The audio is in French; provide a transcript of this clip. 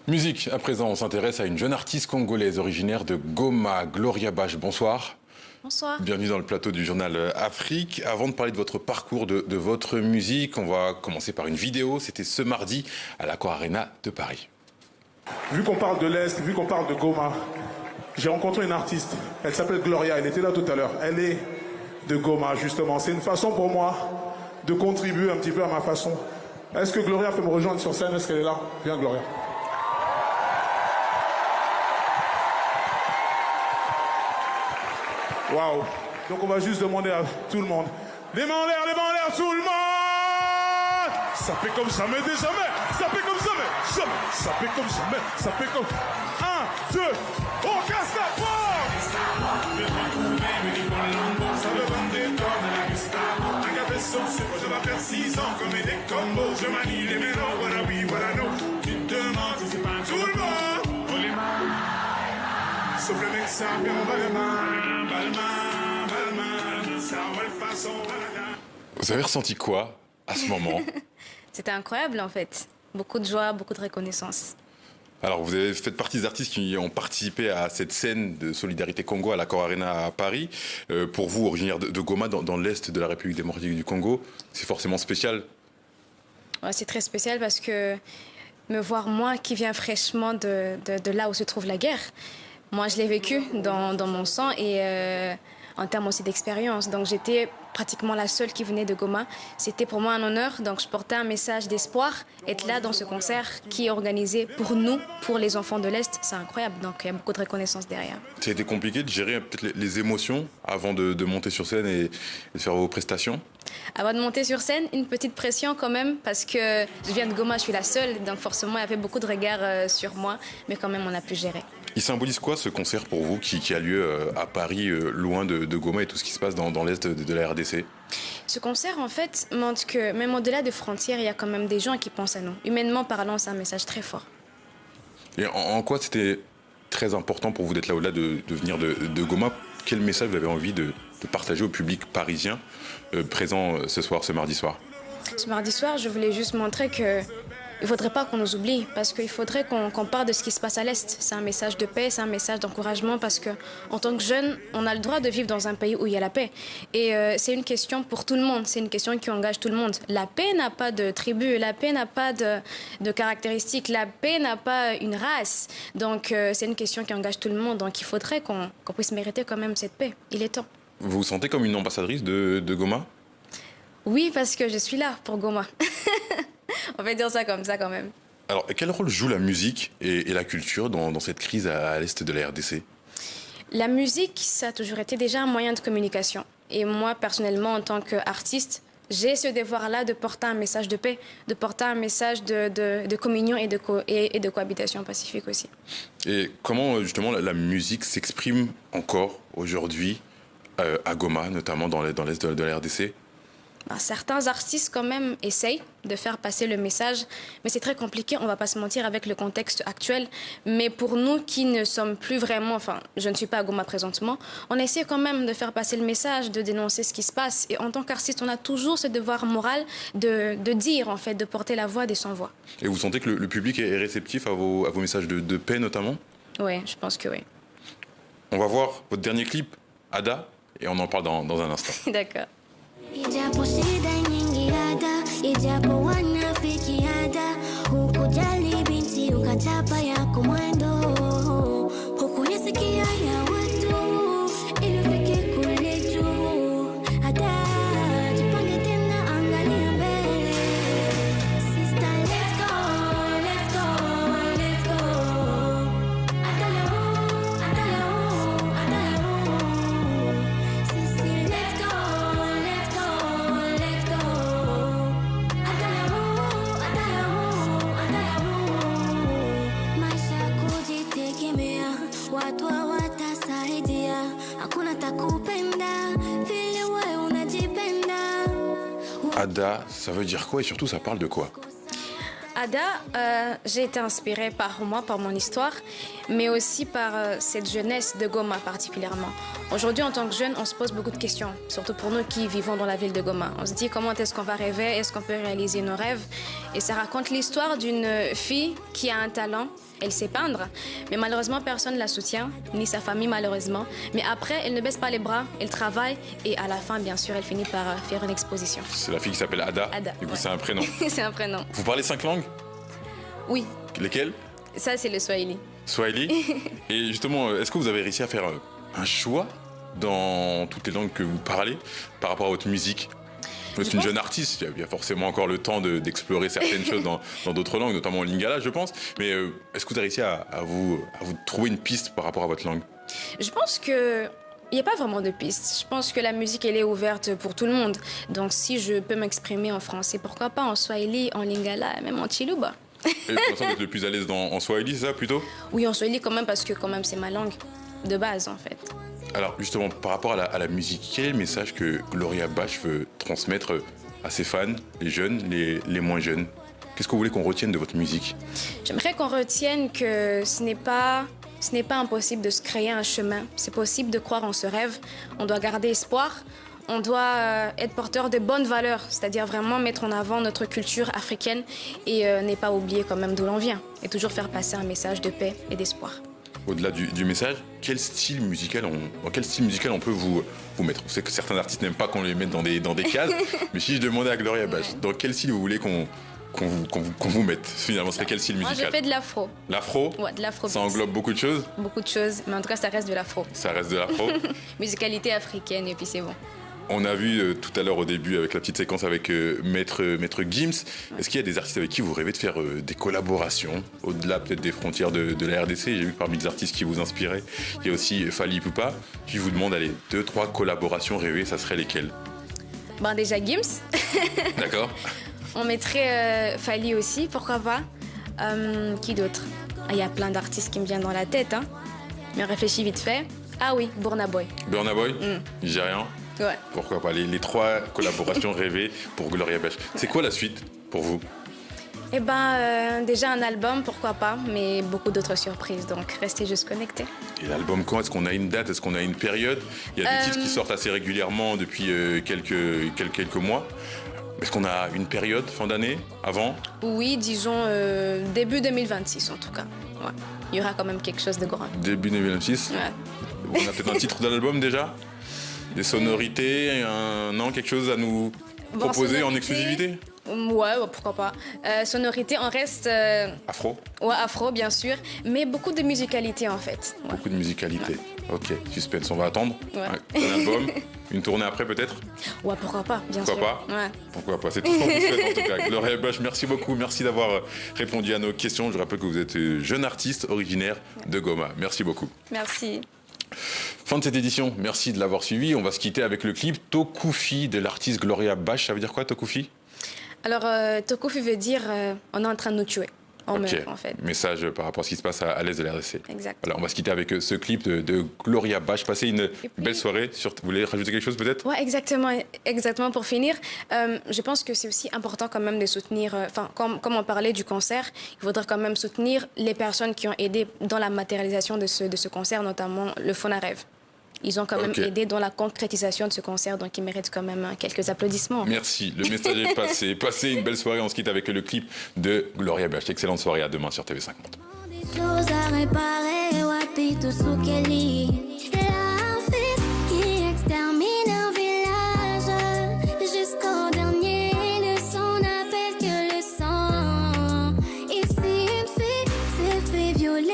Musique, à présent, on s'intéresse à une jeune artiste congolaise originaire de Goma, Gloria Bach. Bonsoir. Bonsoir. Bienvenue dans le plateau du journal Afrique. Avant de parler de votre parcours, de votre musique, on va commencer par une vidéo. C'était ce mardi à l'Accor Arena de Paris. Vu qu'on parle de l'Est, vu qu'on parle de Goma, j'ai rencontré une artiste. Elle s'appelle Gloria, elle était là tout à l'heure. Elle est de Goma, justement. C'est une façon pour moi de contribuer un petit peu à ma façon. Est-ce que Gloria peut me rejoindre sur scène? Est-ce qu'elle est là? Viens, Gloria. Waouh. Donc on va juste demander à tout le monde. Les mains en l'air, tout le monde. Ça fait comme jamais des jamais. Ça fait comme jamais. Jamais. Ça fait comme jamais. Ça fait comme... 1, 2, on casse la porte. Ça veut vendre des tonnes à la Gustavo. Un café sauce, je vais faire 6 ans comme des combos. Je manie les mélanges, voilà oui, voilà non. Tu te demandes si c'est pas tout le monde. On les mains. Sauf le mec, ça bien on va les mains. Vous avez ressenti quoi à ce moment? C'était incroyable en fait. Beaucoup de joie, beaucoup de reconnaissance. Alors, vous avez fait partie des artistes qui ont participé à cette scène de Solidarité Congo à l'Accor Arena à Paris. Pour vous, originaire de Goma, dans l'Est de la République démocratique du Congo, c'est forcément spécial? Ouais, c'est très spécial parce que me voir moi qui viens fraîchement de là où se trouve la guerre, moi je l'ai vécu dans mon sang et en termes aussi d'expérience. Donc j'étais pratiquement la seule qui venait de Goma. C'était pour moi un honneur. Donc je portais un message d'espoir. Être là dans ce concert qui est organisé pour nous, pour les enfants de l'Est, c'est incroyable. Donc il y a beaucoup de reconnaissance derrière. Ça a été compliqué de gérer peut-être les émotions avant de monter sur scène et de faire vos prestations? Avant de monter sur scène, une petite pression quand même, parce que je viens de Goma, je suis la seule. Donc forcément, il y avait beaucoup de regards sur moi. Mais quand même, on a pu gérer. Il symbolise quoi ce concert pour vous qui a lieu à Paris, loin de Goma et tout ce qui se passe dans l'Est de la RDC? Ce concert, en fait, montre que même au-delà des frontières, il y a quand même des gens qui pensent à nous. Humainement parlant, c'est un message très fort. Et en quoi c'était très important pour vous d'être là au-delà de venir de Goma? Quel message vous avez envie de partager au public parisien présent ce soir, ce mardi soir? Ce mardi soir, je voulais juste montrer que il ne faudrait pas qu'on nous oublie, parce qu'il faudrait qu'on parle de ce qui se passe à l'Est. C'est un message de paix, c'est un message d'encouragement, parce qu'en tant que jeune, on a le droit de vivre dans un pays où il y a la paix. Et c'est une question pour tout le monde, c'est une question qui engage tout le monde. La paix n'a pas de tribu, la paix n'a pas de caractéristiques, la paix n'a pas une race. Donc c'est une question qui engage tout le monde, donc il faudrait qu'on puisse mériter quand même cette paix. Il est temps. Vous vous sentez comme une ambassadrice de Goma? Oui, parce que je suis là pour Goma. On va dire ça comme ça quand même. Alors, quel rôle joue la musique et la culture dans cette crise à l'Est de la RDC? La musique, ça a toujours été déjà un moyen de communication. Et moi, personnellement, en tant qu'artiste, j'ai ce devoir-là de porter un message de paix, de porter un message de communion et de cohabitation pacifique aussi. Et comment, justement, la musique s'exprime encore aujourd'hui à Goma, notamment dans l'Est de la RDC? Certains artistes quand même essayent de faire passer le message, mais c'est très compliqué, on ne va pas se mentir avec le contexte actuel. Mais pour nous qui ne sommes plus vraiment, enfin je ne suis pas à Goma présentement, on essaie quand même de faire passer le message, de dénoncer ce qui se passe. Et en tant qu'artiste, on a toujours ce devoir moral de dire en fait, de porter la voix des sans-voix. Et vous sentez que le public est réceptif à vos messages de paix notamment? Oui, je pense que oui. On va voir votre dernier clip, Ada, et on en parle dans un instant. D'accord. Ijapo shida nyingi ada, ijapo wanafiki ada, hukujali binti ukachapa yako mwendo, hukuyasikia ya watu, ili ufike kule juu. Ada, jipange tena angalia mbele. Sister, let's go, let's go, let's go. Ada leo, ada leo, ada leo. Sisi, let's go. Watu hawatasaidia, hakuna takupenda vile wewe unajipenda. Ada, ça veut dire quoi et surtout ça parle de quoi? Ada, j'ai été inspirée par moi, par mon histoire, mais aussi par cette jeunesse de Goma particulièrement. Aujourd'hui, en tant que jeune, on se pose beaucoup de questions, surtout pour nous qui vivons dans la ville de Goma. On se dit comment est-ce qu'on va rêver, est-ce qu'on peut réaliser nos rêves? Et ça raconte l'histoire d'une fille qui a un talent, elle sait peindre, mais malheureusement personne ne la soutient, ni sa famille malheureusement. Mais après, elle ne baisse pas les bras, elle travaille et à la fin, bien sûr, elle finit par faire une exposition. C'est la fille qui s'appelle Ada. Ada, Du coup, ouais. c'est un prénom. C'est un prénom. Vous parlez 5 langues? Oui, Lesquelles? ça c'est le Swahili. Swahili. Et justement, est-ce que vous avez réussi à faire un choix dans toutes les langues que vous parlez par rapport à votre musique? Vous êtes une jeune artiste, il y a forcément encore le temps d'explorer certaines choses dans d'autres langues, notamment en lingala, je pense. Mais est-ce que vous avez réussi à vous trouver une piste par rapport à votre langue? Je pense que il n'y a pas vraiment de piste. Je pense que la musique, elle est ouverte pour tout le monde. Donc si je peux m'exprimer en français, pourquoi pas en Swahili, en lingala, même en chiluba. Et pour l'instant, vous êtes le plus à l'aise en Swahili, c'est ça plutôt? Oui, en Swahili quand même, parce que quand même c'est ma langue de base en fait. Alors justement, par rapport à la musique, quel est le message que Gloria Bach veut transmettre à ses fans, les jeunes, les moins jeunes? Qu'est-ce que vous voulez qu'on retienne de votre musique? J'aimerais qu'on retienne que ce n'est pas impossible de se créer un chemin. C'est possible de croire en ce rêve. On doit garder espoir. On doit être porteur de bonnes valeurs, c'est-à-dire vraiment mettre en avant notre culture africaine et ne pas oublier quand même d'où l'on vient. Et toujours faire passer un message de paix et d'espoir. Au-delà du message, dans quel style musical on peut vous mettre? On sait que certains artistes n'aiment pas qu'on les mette dans des cases, mais si je demandais à Gloria Bach, dans quel style vous voulez qu'on vous mette? Finalement, ce serait quel style Moi, musical? je fais de l'afro. L'afro? Ouais, de l'afro. Ça englobe beaucoup de choses? Beaucoup de choses, mais en tout cas, ça reste de l'afro. Ça reste de l'afro. Musicalité africaine, et puis c'est bon. On a vu tout à l'heure au début avec la petite séquence avec Maître Gims. Est-ce qu'il y a des artistes avec qui vous rêvez de faire des collaborations au-delà peut-être des frontières de la RDC? J'ai vu que parmi les artistes qui vous inspiraient, il y a aussi Fally Ipupa. Si je vous demande, allez, 2-3 collaborations rêvées, ça serait lesquelles? Ben déjà Gims. D'accord. On mettrait Fally aussi, pourquoi pas. Qui d'autre? Ah, il y a plein d'artistes qui me viennent dans la tête, hein. Mais on réfléchit vite fait. Ah oui, Burna Boy. Burna Boy, Nigérian. Ouais. Pourquoi pas, les 3 collaborations rêvées pour Gloria Bach. C'est quoi la suite pour vous? Eh ben, déjà un album, pourquoi pas, mais beaucoup d'autres surprises, donc restez juste connectés. Et l'album quand? Est-ce qu'on a une date? Est-ce qu'on a une période? Il y a des titres qui sortent assez régulièrement depuis quelques mois. Est-ce qu'on a une période, fin d'année, avant? Oui, disons début 2026 en tout cas. Ouais. Il y aura quand même quelque chose de grand. Début 2026. Ouais. On a peut-être un titre de l'album déjà? Des sonorités, quelque chose à nous proposer en exclusivité? Ouais, pourquoi pas. Sonorité, on reste... Afro? Ouais, afro, bien sûr, mais beaucoup de musicalité en fait. Ouais. Beaucoup de musicalité. Ok, suspense, on va attendre. Ouais. Un album, une tournée après peut-être? Ouais, pourquoi pas, bien Pourquoi sûr. pas? Ouais. Pourquoi pas? C'est tout ce qu'on vous souhaite en tout cas. Gloria Bach, merci beaucoup. Merci d'avoir répondu à nos questions. Je rappelle que vous êtes jeune artiste originaire de Goma. Merci beaucoup. Merci. Fin de cette édition. Merci de l'avoir suivi. On va se quitter avec le clip Tokufi de l'artiste Gloria Bach. Ça veut dire quoi, Tokufi? Alors, Tokufi veut dire on est en train de nous tuer. On meurt, en fait. Message par rapport à ce qui se passe à l'est de la RDC. Exact. Voilà, on va se quitter avec ce clip de Gloria Bach. Passez une puis- belle soirée. Vous voulez rajouter quelque chose peut-être? Ouais, exactement. Pour finir, je pense que c'est aussi important quand même de soutenir, comme on parlait du concert, il faudrait quand même soutenir les personnes qui ont aidé dans la matérialisation de ce concert, notamment le Fonarev. Ils ont quand même aidé dans la concrétisation de ce concert, donc ils méritent quand même quelques applaudissements. Merci, le message est passé. Passez une belle soirée, on se quitte avec le clip de Gloria Bach. Excellente soirée, à demain sur TV50. Des choses à réparer, wapi Tsukeli. La fête qui extermine un village. Jusqu'au dernier, le son n'appelle que le sang. Ici, une fille s'est fait violer